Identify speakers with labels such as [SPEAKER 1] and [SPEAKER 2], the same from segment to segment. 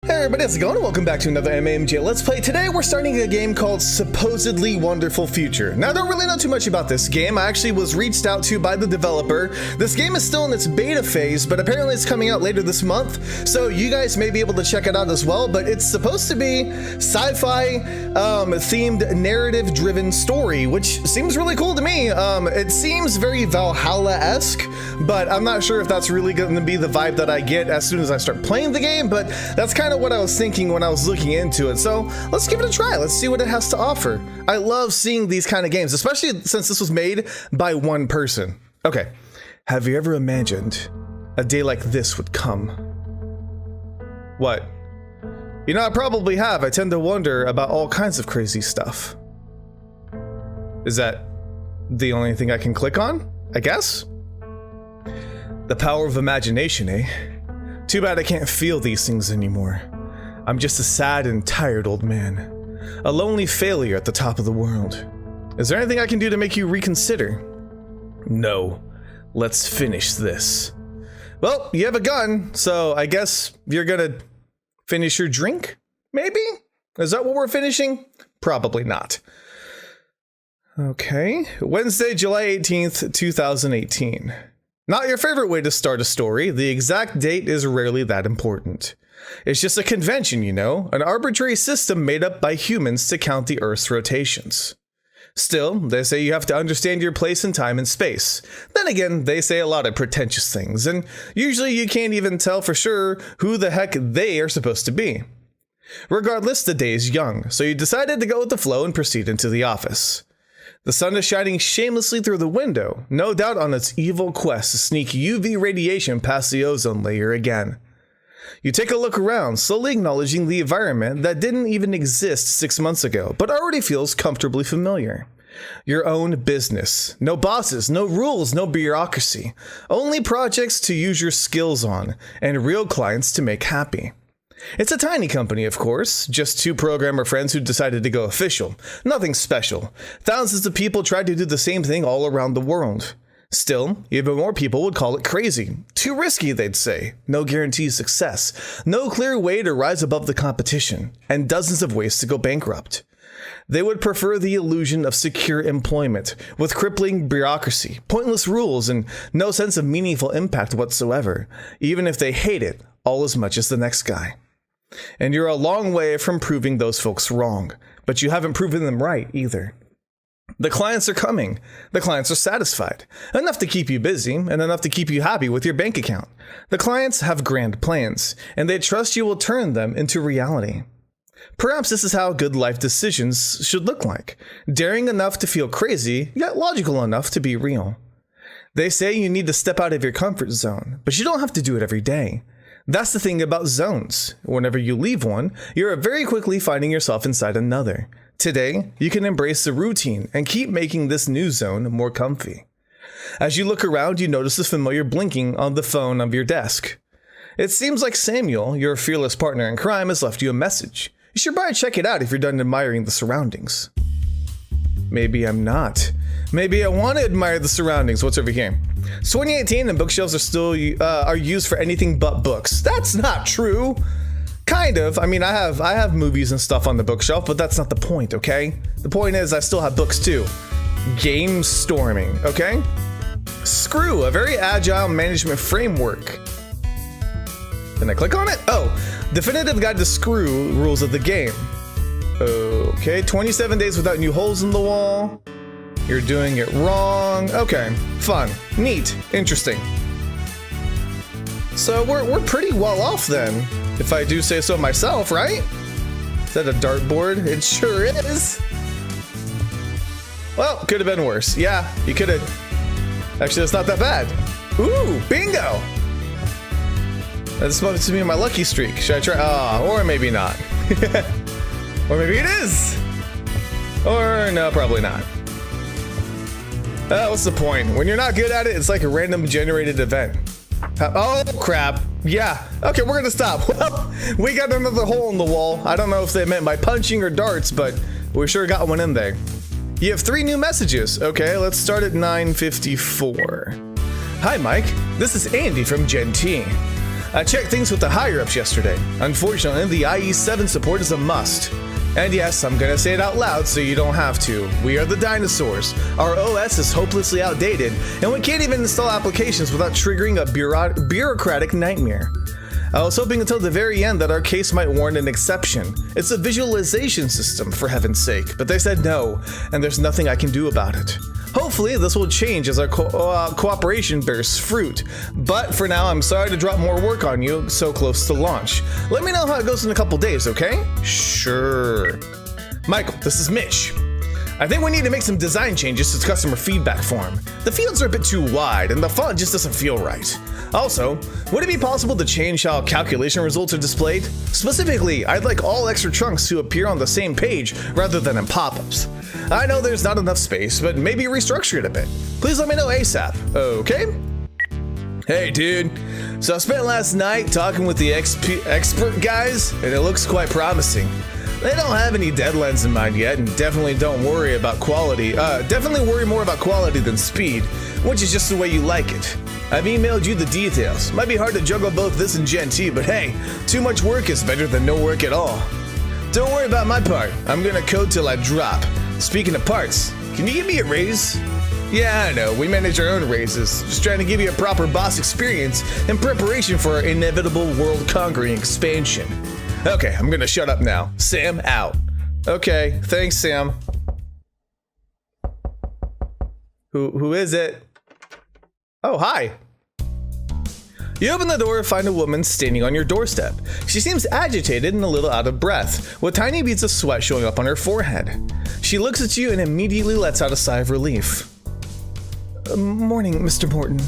[SPEAKER 1] Hey everybody, how's it going? Welcome back to another MMJ Let's Play. Today we're starting a game called Supposedly Wonderful Future. Now I don't really know too much about this game. I actually was reached out to by the developer. This game is still in its beta phase, but apparently it's coming out later this month, so you guys may be able to check it out as well. But it's supposed to be sci-fi themed narrative driven story, which seems really cool to me. It seems very Valhalla-esque, but I'm not sure if that's really going to be the vibe that I get as soon as I start playing the game, but that's kind of what I was thinking when I was looking into it. So let's give it a try. Let's see what it has to offer. I love seeing these kind of games, especially since this was made by one person. Okay, have you ever imagined a day like this would come? What? You know, I probably have. I tend to wonder about all kinds of crazy stuff. Is that the only thing I can click on? I guess? The power of imagination, eh? Too bad I can't feel these things anymore. I'm just a sad and tired old man. A lonely failure at the top of the world. Is there anything I can do to make you reconsider? No. Let's finish this. Well, you have a gun, so I guess you're gonna finish your drink? Maybe? Is that what we're finishing? Probably not. Okay. Wednesday, July 18th, 2018. Not your favorite way to start a story. The exact date is rarely that important. It's just a convention, you know, an arbitrary system made up by humans to count the Earth's rotations. Still, they say you have to understand your place in time and space. Then again, they say a lot of pretentious things, and usually you can't even tell for sure who the heck they are supposed to be. Regardless, the day is young, so you decided to go with the flow and proceed into the office. The sun is shining shamelessly through the window, no doubt on its evil quest to sneak UV radiation past the ozone layer again. You take a look around, slowly acknowledging the environment that didn't even exist 6 months ago, but already feels comfortably familiar. Your own business. No bosses, no rules, no bureaucracy. Only projects to use your skills on, and real clients to make happy. It's a tiny company, of course, just 2 programmer friends who decided to go official. Nothing special. Thousands of people tried to do the same thing all around the world. Still, even more people would call it crazy. Too risky, they'd say. No guaranteed success. No clear way to rise above the competition. And dozens of ways to go bankrupt. They would prefer the illusion of secure employment, with crippling bureaucracy, pointless rules, and no sense of meaningful impact whatsoever, even if they hate it all as much as the next guy. And you're a long way from proving those folks wrong, but you haven't proven them right either. The clients are coming. The clients are satisfied. Enough to keep you busy, and enough to keep you happy with your bank account. The clients have grand plans, and they trust you will turn them into reality. Perhaps this is how good life decisions should look like. Daring enough to feel crazy, yet logical enough to be real. They say you need to step out of your comfort zone, but you don't have to do it every day. That's the thing about zones. Whenever you leave one, you're very quickly finding yourself inside another. Today, you can embrace the routine and keep making this new zone more comfy. As you look around, you notice the familiar blinking on the phone of your desk. It seems like Samuel, your fearless partner in crime, has left you a message. You should probably check it out if you're done admiring the surroundings. Maybe I'm not. Maybe I want to admire the surroundings. What's over here? 2018 and bookshelves are still are used for anything but books. That's not true. Kind of. I mean, I have movies and stuff on the bookshelf, but that's not the point, okay? The point is I still have books too. Game storming, okay? Screw, a very agile management framework. Can I click on it? Oh, definitive guide to Screw rules of the game. Okay, 27 days without new holes in the wall. You're doing it wrong. Okay, fun, neat, interesting. So we're pretty well off then, if I do say so myself, right? Is that a dartboard? It sure is. Well, could have been worse. Yeah, you could have. Actually, that's not that bad. Ooh, bingo! That's supposed to be my lucky streak. Should I try? Ah, or maybe not. Or maybe it is. Or no, probably not. What's the point? When you're not good at it, it's like a random generated event. Oh, crap. Yeah. Okay, we're gonna stop. Well, we got another hole in the wall. I don't know if they meant by punching or darts, but we sure got one in there. You have 3 new messages. Okay, let's start at 9:54. Hi, Mike. This is Andy from Gen T. I checked things with the higher-ups yesterday. Unfortunately, the IE7 support is a must. And yes, I'm gonna say it out loud so you don't have to. We are the dinosaurs. Our OS is hopelessly outdated, and we can't even install applications without triggering a bureaucratic nightmare. I was hoping until the very end that our case might warrant an exception. It's a visualization system, for heaven's sake, but they said no, and there's nothing I can do about it. Hopefully, this will change as our cooperation bears fruit, but for now, I'm sorry to drop more work on you so close to launch. Let me know how it goes in a couple days, okay? Sure. Michael, this is Mitch. I think we need to make some design changes to the customer feedback form. The fields are a bit too wide, and the font just doesn't feel right. Also, would it be possible to change how calculation results are displayed? Specifically, I'd like all extra chunks to appear on the same page rather than in pop-ups. I know there's not enough space, but maybe restructure it a bit. Please let me know ASAP, okay? Hey dude, so I spent last night talking with the expert guys, and it looks quite promising. They don't have any deadlines in mind yet, and definitely don't worry about quality. Definitely worry more about quality than speed, which is just the way you like it. I've emailed you the details. Might be hard to juggle both this and Gen T, but hey, too much work is better than no work at all. Don't worry about my part. I'm gonna code till I drop. Speaking of parts, can you give me a raise? Yeah, I know, we manage our own raises. Just trying to give you a proper boss experience in preparation for our inevitable world-conquering expansion. Okay, I'm gonna shut up now. Sam out. Okay, thanks, Sam. Who is it? Oh, hi. You open the door and find a woman standing on your doorstep. She seems agitated and a little out of breath, with tiny beads of sweat showing up on her forehead. She looks at you and immediately lets out a sigh of relief. Morning, Mr. Morton.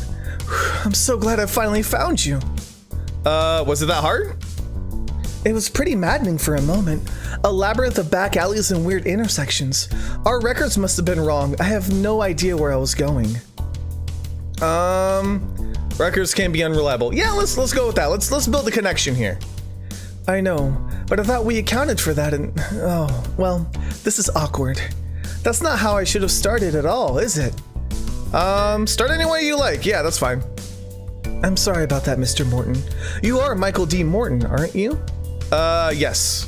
[SPEAKER 1] I'm so glad I finally found you. Was it that hard? It was pretty maddening for a moment. A labyrinth of back alleys and weird intersections. Our records must have been wrong. I have no idea where I was going. Records can be unreliable. Yeah, let's go with that. Let's build a connection here. I know, but I thought we accounted for that and oh, well, this is awkward. That's not how I should have started at all, is it? Start any way you like. Yeah, that's fine. I'm sorry about that, Mr. Morton. You are Michael D. Morton, aren't you? Yes.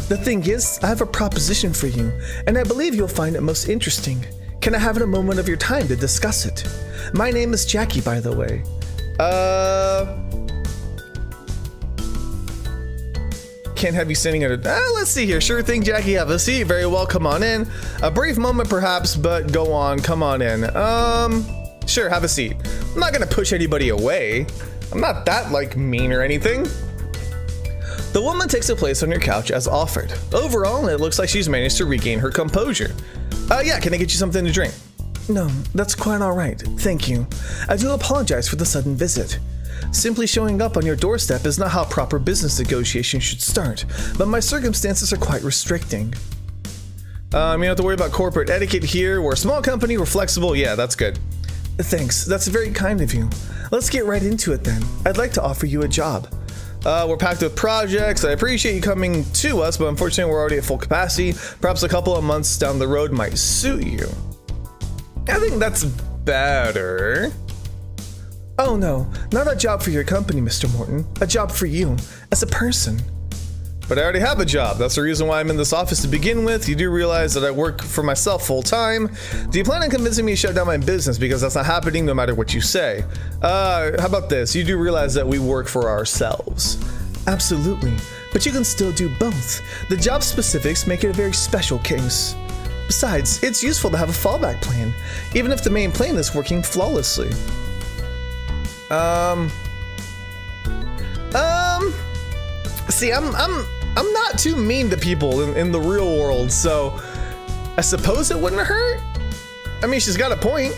[SPEAKER 1] The thing is, I have a proposition for you, and I believe you'll find it most interesting. Can I have a moment of your time to discuss it? My name is Jackie, by the way. Can't have you sitting at a... let's see here. Sure thing, Jackie. Have a seat. Very well. Come on in. A brief moment, perhaps, but go on. Come on in. Sure. Have a seat. I'm not gonna push anybody away. I'm not that, mean or anything. The woman takes a place on your couch as offered. Overall, it looks like she's managed to regain her composure. Yeah, can I get you something to drink? No, that's quite all right. Thank you. I do apologize for the sudden visit. Simply showing up on your doorstep is not how proper business negotiations should start, but my circumstances are quite restricting. You don't have to worry about corporate etiquette here. We're a small company, we're flexible. Yeah, that's good. Thanks, that's very kind of you. Let's get right into it then. I'd like to offer you a job. We're packed with projects. I appreciate you coming to us, but unfortunately we're already at full capacity. Perhaps a couple of months down the road might suit you. I think that's better. Oh no, not a job for your company, Mr. Morton. A job for you, as a person. But I already have a job. That's the reason why I'm in this office to begin with. You do realize that I work for myself full time. Do you plan on convincing me to shut down my business? Because that's not happening no matter what you say. How about this? You do realize that we work for ourselves. Absolutely. But you can still do both. The job specifics make it a very special case. Besides, it's useful to have a fallback plan, even if the main plan is working flawlessly. See, I'm not too mean to people in the real world, so I suppose it wouldn't hurt. I mean, she's got a point.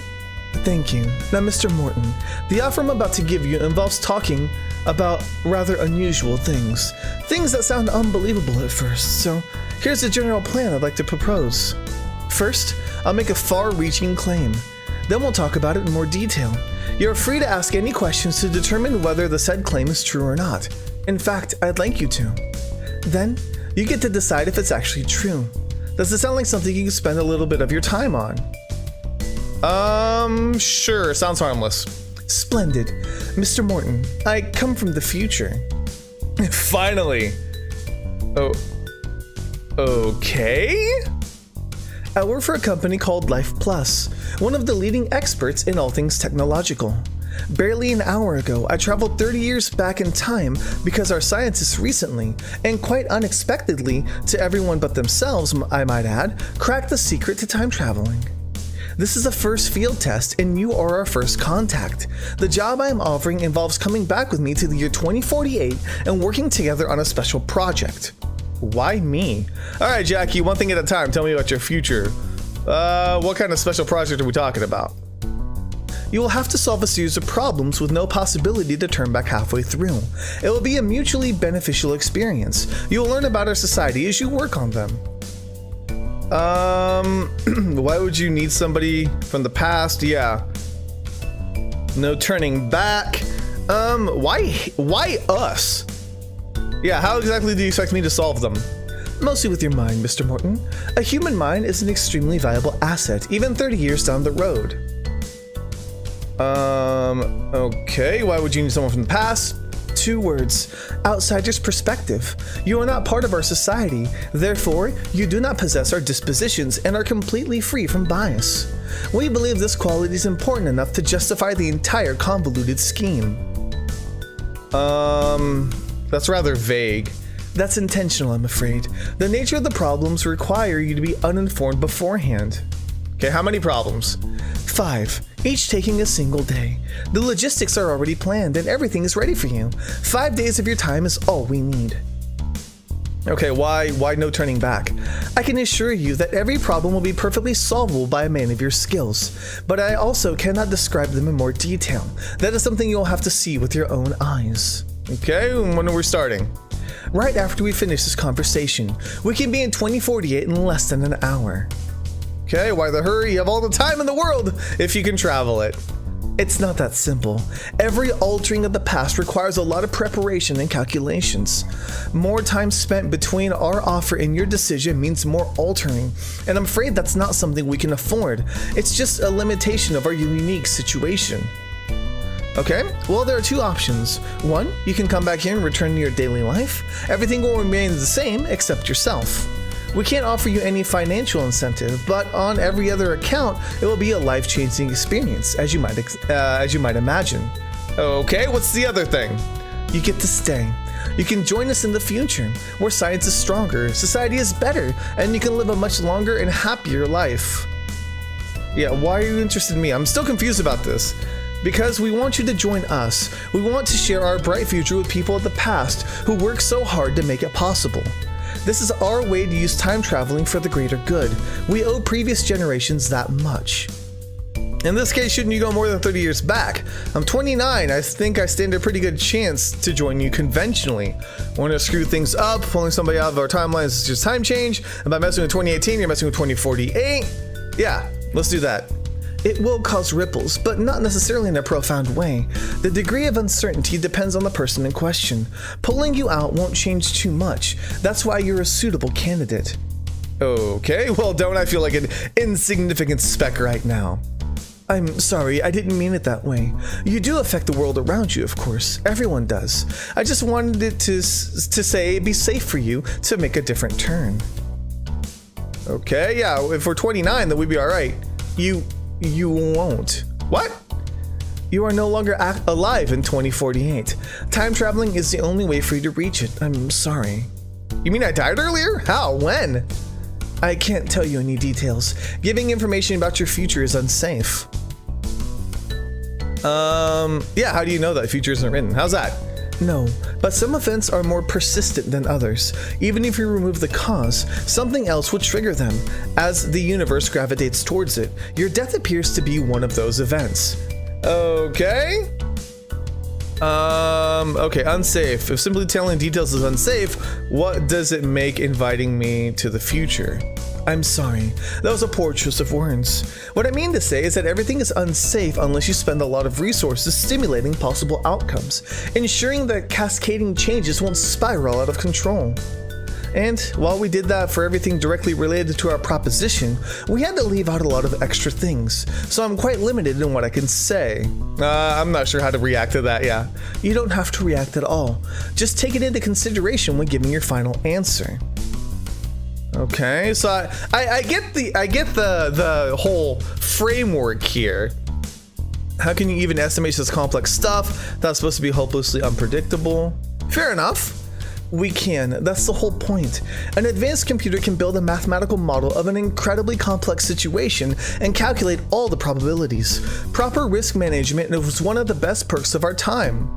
[SPEAKER 1] Thank you. Now, Mr. Morton, the offer I'm about to give you involves talking about rather unusual things. Things that sound unbelievable at first, so here's the general plan I'd like to propose. First, I'll make a far-reaching claim. Then we'll talk about it in more detail. You're free to ask any questions to determine whether the said claim is true or not. In fact, I'd like you to. Then, you get to decide if it's actually true. Does it sound like something you can spend a little bit of your time on? Sure, sounds harmless. Splendid. Mr. Morton, I come from the future. Finally. Oh. Okay? I work for a company called Life Plus, one of the leading experts in all things technological. Barely an hour ago, I traveled 30 years back in time because our scientists recently, and quite unexpectedly to everyone but themselves, I might add, cracked the secret to time traveling. This is a first field test, and you are our first contact. The job I am offering involves coming back with me to the year 2048 and working together on a special project. Why me? Alright, Jackie, one thing at a time. Tell me about your future. What kind of special project are we talking about? You will have to solve a series of problems with no possibility to turn back halfway through. It will be a mutually beneficial experience. You will learn about our society as you work on them. Why would you need somebody from the past? Yeah. No turning back. Why us? Yeah, how exactly do you expect me to solve them? Mostly with your mind, Mr. Morton. A human mind is an extremely valuable asset, even 30 years down the road. Okay, why would you need someone from the past? 2 words. Outsider's perspective. You are not part of our society, therefore, you do not possess our dispositions and are completely free from bias. We believe this quality is important enough to justify the entire convoluted scheme. That's rather vague. That's intentional, I'm afraid. The nature of the problems require you to be uninformed beforehand. Okay, how many problems? 5, each taking a single day. The logistics are already planned and everything is ready for you. 5 days of your time is all we need. Okay, why no turning back? I can assure you that every problem will be perfectly solvable by a man of your skills, but I also cannot describe them in more detail. That is something you'll have to see with your own eyes. Okay, when are we starting? Right after we finish this conversation. We can be in 2048 in less than an hour. Okay, why the hurry? You have all the time in the world if you can travel it. It's not that simple. Every altering of the past requires a lot of preparation and calculations. More time spent between our offer and your decision means more altering, and I'm afraid that's not something we can afford. It's just a limitation of our unique situation. Okay, well, there are 2 options. 1, you can come back here and return to your daily life. Everything will remain the same except yourself. We can't offer you any financial incentive, but on every other account, it will be a life-changing experience, as you might imagine. Okay, what's the other thing? You get to stay. You can join us in the future, where science is stronger, society is better, and you can live a much longer and happier life. Yeah, why are you interested in me? I'm still confused about this. Because we want you to join us. We want to share our bright future with people of the past who worked so hard to make it possible. This is our way to use time traveling for the greater good. We owe previous generations that much. In this case, shouldn't you go more than 30 years back? I'm 29, I think I stand a pretty good chance to join you conventionally. Want to screw things up, pulling somebody out of our timelines is just time change, and by messing with 2018, you're messing with 2048? Yeah, let's do that. It will cause ripples, but not necessarily in a profound way. The degree of uncertainty depends on the person in question. Pulling you out won't change too much. That's why you're a suitable candidate. Okay, well, don't I feel like an insignificant speck right now? I'm sorry, I didn't mean it that way. You do affect the world around you, of course. Everyone does. I just wanted it to say it'd be safe for you to make a different turn. Okay, yeah, if we're 29, then we'd be alright. You won't. What? You are no longer alive in 2048. Time traveling is the only way for you to reach it. I'm sorry. You mean I died earlier? How? When? I can't tell you any details. Giving information about your future is unsafe. Yeah, how do you know that future isn't written? How's that? No, but some events are more persistent than others. Even if you remove the cause, something else will trigger them. As the universe gravitates towards it, your death appears to be one of those events. Okay. Okay, unsafe. If simply telling details is unsafe, what does it make inviting me to the future? I'm sorry, that was a poor choice of words. What I mean to say is that everything is unsafe unless you spend a lot of resources stimulating possible outcomes, ensuring that cascading changes won't spiral out of control. And while we did that for everything directly related to our proposition, we had to leave out a lot of extra things, so I'm quite limited in what I can say. I'm not sure how to react to that, yeah. You don't have to react at all. Just take it into consideration when giving your final answer. Okay, so I get the whole framework here. How can you even estimate such complex stuff that's supposed to be hopelessly unpredictable? Fair enough. We can. That's the whole point. An advanced computer can build a mathematical model of an incredibly complex situation and calculate all the probabilities. Proper risk management was one of the best perks of our time.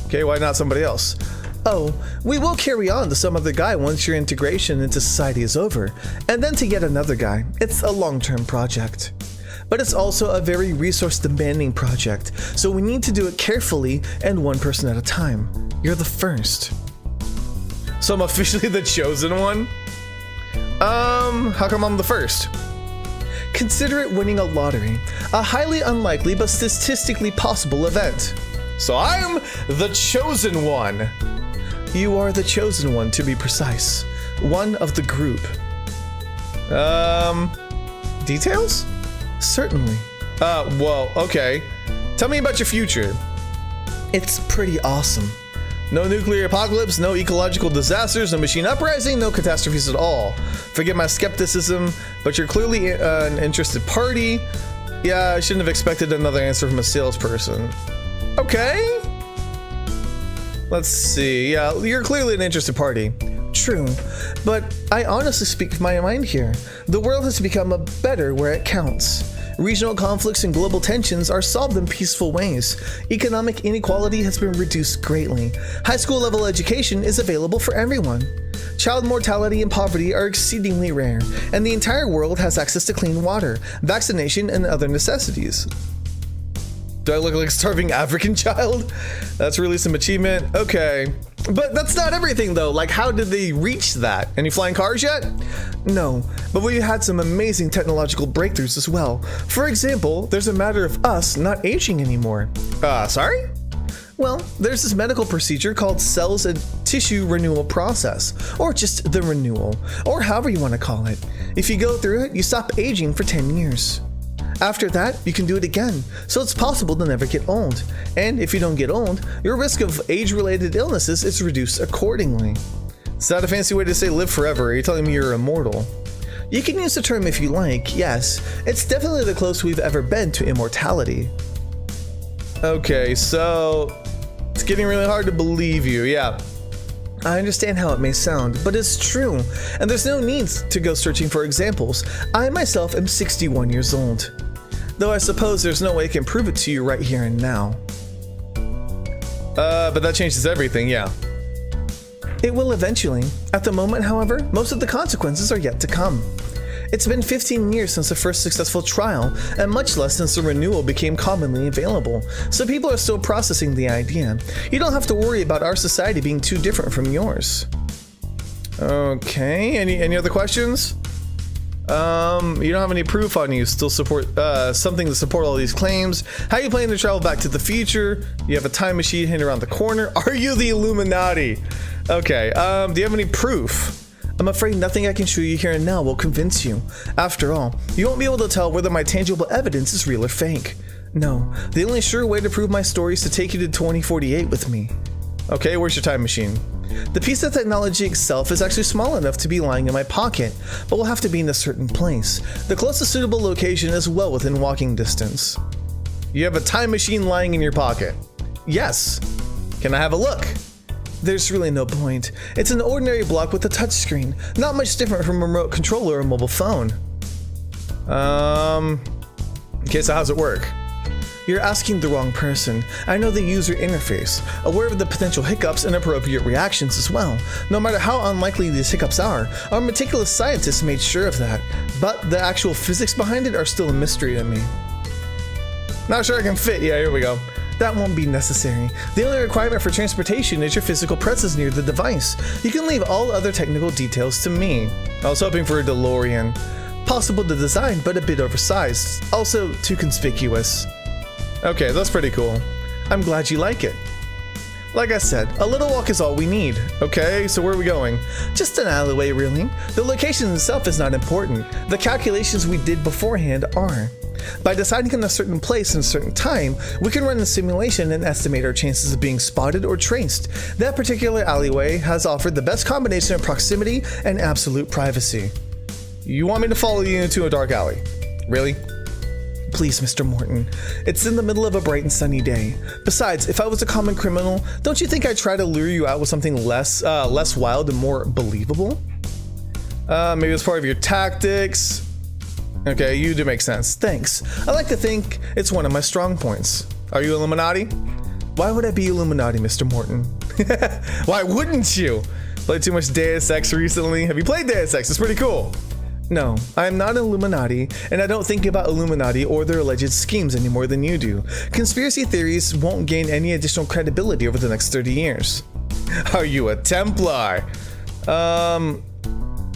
[SPEAKER 1] Okay, why not somebody else? Oh, we will carry on to some other guy once your integration into society is over, and then to yet another guy. It's a long-term project. But it's also a very resource-demanding project, so we need to do it carefully and one person at a time. You're the first. So I'm officially the chosen one? How come I'm the first? Consider it winning a lottery, a highly unlikely but statistically possible event. So I'm the chosen one. You are the chosen one, to be precise. One of the group. Details? Certainly. Well, okay. Tell me about your future. It's pretty awesome. No nuclear apocalypse, no ecological disasters, no machine uprising, no catastrophes at all. Forget my skepticism, but you're clearly an interested party. Yeah, I shouldn't have expected another answer from a salesperson. Okay. Let's see. Yeah, you're clearly an interested party. True, but I honestly speak my mind here. The world has become better where it counts. Regional conflicts and global tensions are solved in peaceful ways. Economic inequality has been reduced greatly. High school level education is available for everyone. Child mortality and poverty are exceedingly rare, and the entire world has access to clean water, vaccination, and other necessities. Do I look like a starving African child? That's really some achievement. Okay. But that's not everything though. Like, how did they reach that? Any flying cars yet? No, but we had some amazing technological breakthroughs as well. For example, there's a matter of us not aging anymore. Sorry? Well, there's this medical procedure called cells and tissue renewal process, or just the renewal, or however you want to call it. If you go through it, you stop aging for 10 years. After that, you can do it again, so it's possible to never get old. And if you don't get old, your risk of age-related illnesses is reduced accordingly. Is that a fancy way to say live forever? Are you telling me you're immortal? You can use the term if you like, yes. It's definitely the closest we've ever been to immortality. Okay, so it's getting really hard to believe you, yeah. I understand how it may sound, but it's true, and there's no need to go searching for examples. I myself am 61 years old. Though I suppose there's no way I can prove it to you right here and now. But that changes everything, yeah. It will eventually. At the moment, however, most of the consequences are yet to come. It's been 15 years since the first successful trial, and much less since the renewal became commonly available, so people are still processing the idea. You don't have to worry about our society being too different from yours. Okay, any other questions? You don't have any proof on you still support something to support all these claims. How you plan to travel back to the future? You have a time machine hidden around the corner. Are you the Illuminati? Okay, do you have any proof? I'm afraid nothing I can show you here and now will convince you. After all, you won't be able to tell whether my tangible evidence is real or fake. No, the only sure way to prove my story is to take you to 2048 with me. Okay, where's your time machine? The piece of technology itself is actually small enough to be lying in my pocket, but will have to be in a certain place. The closest suitable location is well within walking distance. You have a time machine lying in your pocket? Yes. Can I have a look? There's really no point. It's an ordinary block with a touchscreen, not much different from a remote controller or a mobile phone. Okay, so how's it work? You're asking the wrong person. I know the user interface, aware of the potential hiccups and appropriate reactions as well. No matter how unlikely these hiccups are, our meticulous scientists made sure of that, but the actual physics behind it are still a mystery to me. Not sure I can fit. Yeah, here we go. That won't be necessary. The only requirement for transportation is your physical presence near the device. You can leave all other technical details to me. I was hoping for a DeLorean. Possible to design, but a bit oversized. Also too conspicuous. Okay, that's pretty cool. I'm glad you like it. Like I said, a little walk is all we need. Okay, so where are we going? Just an alleyway, really. The location itself is not important. The calculations we did beforehand are. By deciding on a certain place and a certain time, we can run a simulation and estimate our chances of being spotted or traced. That particular alleyway has offered the best combination of proximity and absolute privacy. You want me to follow you into a dark alley? Really? Please, Mr. Morton. It's in the middle of a bright and sunny day. Besides, if I was a common criminal, don't you think I'd try to lure you out with something less wild and more believable? Maybe it's part of your tactics. Okay, you do make sense. Thanks. I like to think it's one of my strong points. Are you Illuminati? Why would I be Illuminati, Mr. Morton? Why wouldn't you? Played too much Deus Ex recently? Have you played Deus Ex? It's pretty cool. No, I am not Illuminati, and I don't think about Illuminati or their alleged schemes any more than you do. Conspiracy theories won't gain any additional credibility over the next 30 years. Are you a Templar?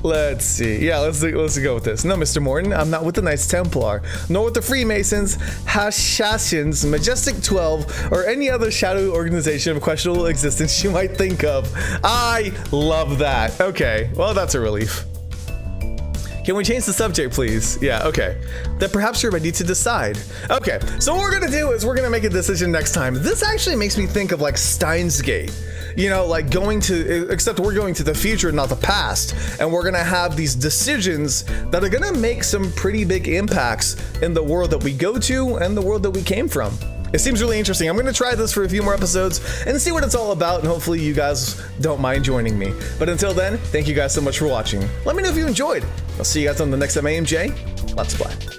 [SPEAKER 1] Let's see. Yeah, let's go with this. No, Mr. Morton, I'm not with the Knights Templar, nor with the Freemasons, Hashashins, Majestic 12, or any other shadowy organization of questionable existence you might think of. I love that. Okay, well, that's a relief. Can we change the subject, please? Yeah, okay. Then perhaps you're ready to decide. Okay, so what we're gonna do is we're gonna make a decision next time. This actually makes me think of like Steins Gate. You know, like except we're going to the future, not the past. And we're gonna have these decisions that are gonna make some pretty big impacts in the world that we go to and the world that we came from. It seems really interesting. I'm going to try this for a few more episodes and see what it's all about, and hopefully you guys don't mind joining me. But until then, thank you guys so much for watching. Let me know if you enjoyed. I'll see you guys on the next MAMJ. Let's play.